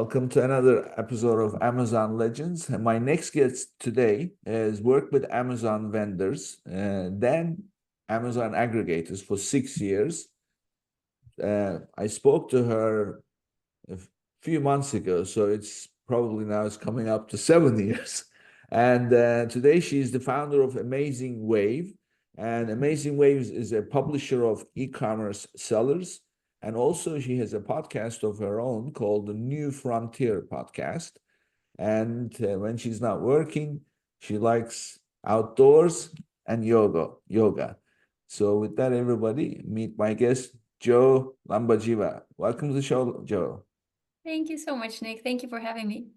Welcome to another episode of Amazon Legends. And my next guest today has worked with Amazon vendors, then Amazon aggregators for 6 years. I spoke to her a few months ago, so it's coming up to 7 years. And today she's the founder of Amazing Wave. And Amazing Waves is a publisher of e-commerce sellers. And also she has a podcast of her own called the New Frontier Podcast. And when she's not working, she likes outdoors and yoga. So with that, everybody, meet my guest, Joe Lambajiva. Welcome to the show, Joe. Thank you so much, Nick. Thank you for having me.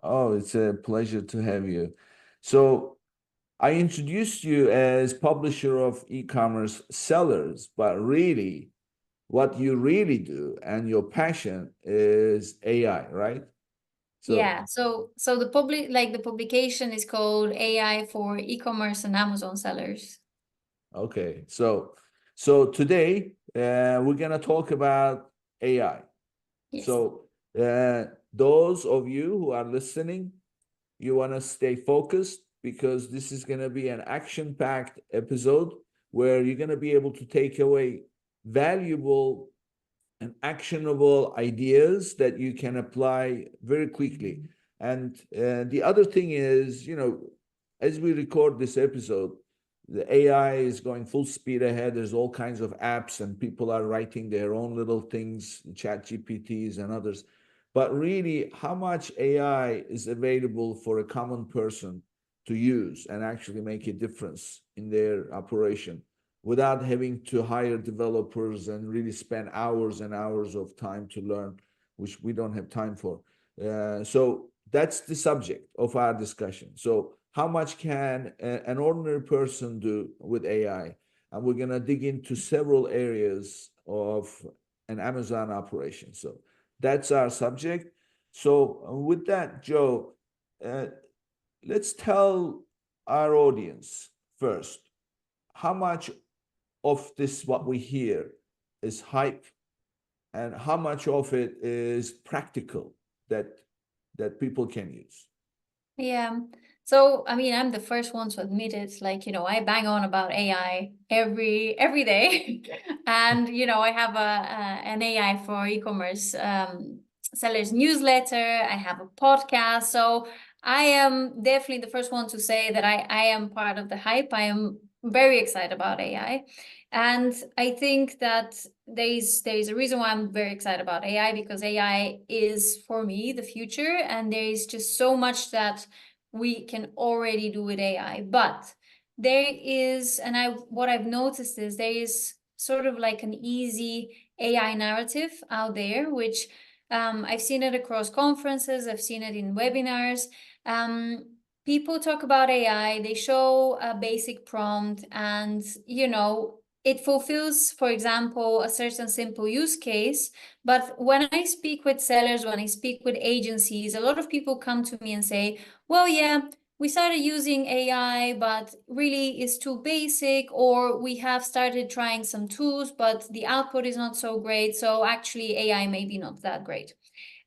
Oh, it's a pleasure to have you. So I introduced you as publisher of e-commerce sellers, but really what you really do and your passion is AI, right? So, Yeah, so the publication is called AI for e-commerce and Amazon sellers. okay. So today we're gonna talk about AI. Yes. So those of you who are listening, you want to stay focused because this is going to be an action-packed episode where you're going to be able to take away valuable and actionable ideas that you can apply very quickly. And the other thing is, as we record this episode, the AI is going full speed ahead. There's all kinds of apps, and people are writing their own little things, chat GPTs and others. But really, how much AI is available for a common person to use and actually make a difference in their operation without having to hire developers and really spend hours and hours of time to learn, which we don't have time for. So that's the subject of our discussion. So how much can an ordinary person do with AI? And we're going to dig into several areas of an Amazon operation. So that's our subject. So with that, Joe, uh, let's tell our audience first how much of this what we hear is hype and how much of it is practical that people can use. Yeah. So, I mean, I'm the first one to admit it. Like, I bang on about AI every day. And, I have an AI for e-commerce sellers newsletter. I have a podcast. So I am definitely the first one to say that I am part of the hype. I am very excited about AI. And I think that there's a reason why I'm very excited about AI, because AI is, for me, the future, and there is just so much that we can already do with AI. But there is, and what I've noticed is there is sort of like an easy AI narrative out there, which I've seen it across conferences, I've seen it in webinars. Um, People talk about AI, they show a basic prompt, and it fulfills, for example, a certain simple use case. But when I speak with sellers, when I speak with agencies, a lot of people come to me and say, well, yeah, we started using AI, but really it's too basic, or we have started trying some tools, but the output is not so great. So actually, AI may be not that great.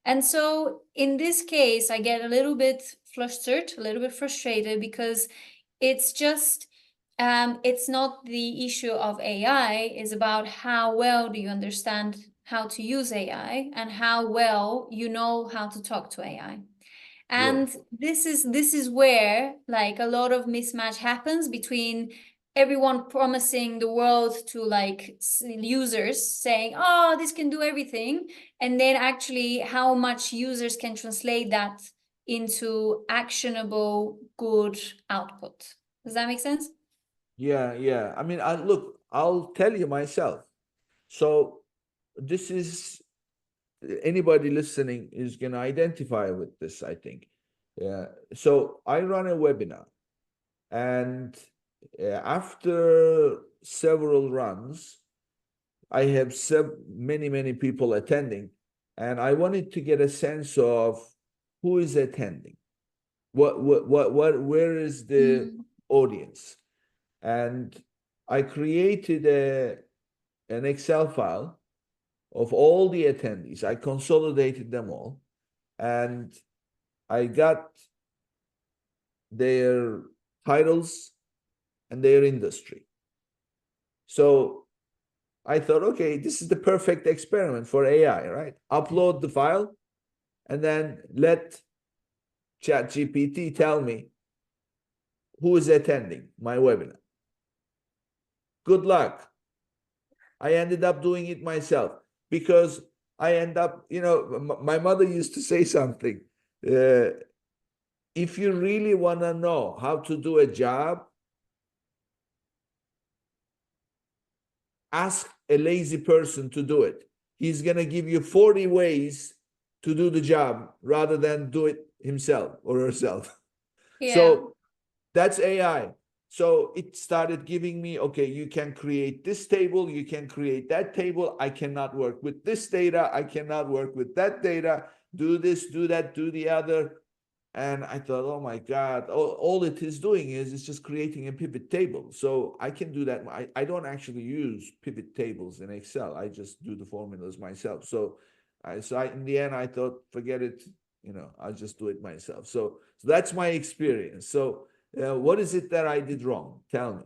And so in this case, I get a little bit flustered, a little bit frustrated, because it's just it's not the issue of AI, it's about how well do you understand how to use AI and how well you know how to talk to AI. Yeah. And this is where like a lot of mismatch happens between everyone promising the world to like users saying, oh, this can do everything, and then actually how much users can translate that into actionable good output. Does that make sense? Yeah. I mean, I'll tell you myself. So this is anybody listening is going to identify with this, I think. Yeah. So I run a webinar, and after several runs, I have many people attending, and I wanted to get a sense of who is attending, where is the Mm. audience, and I created an Excel file of all the attendees. I consolidated them all, and I got their titles and their industry. So I thought, okay, this is the perfect experiment for AI, right? Upload the file and then let ChatGPT tell me who is attending my webinar. Good luck. I ended up doing it myself because I end up, my mother used to say something. If you really want to know how to do a job, ask a lazy person to do it. He's going to give you 40 ways to do the job rather than do it himself or herself. Yeah. So that's AI. So it started giving me, okay, you can create this table, you can create that table. I cannot work with this data. I cannot work with that data. Do this, do that, do the other. And I thought, oh my God, all it is doing is it's just creating a pivot table. So I can do that. I don't actually use pivot tables in Excel. I just do the formulas myself. So in the end, I thought, forget it, I'll just do it myself. So that's my experience. So what is it that I did wrong? Tell me.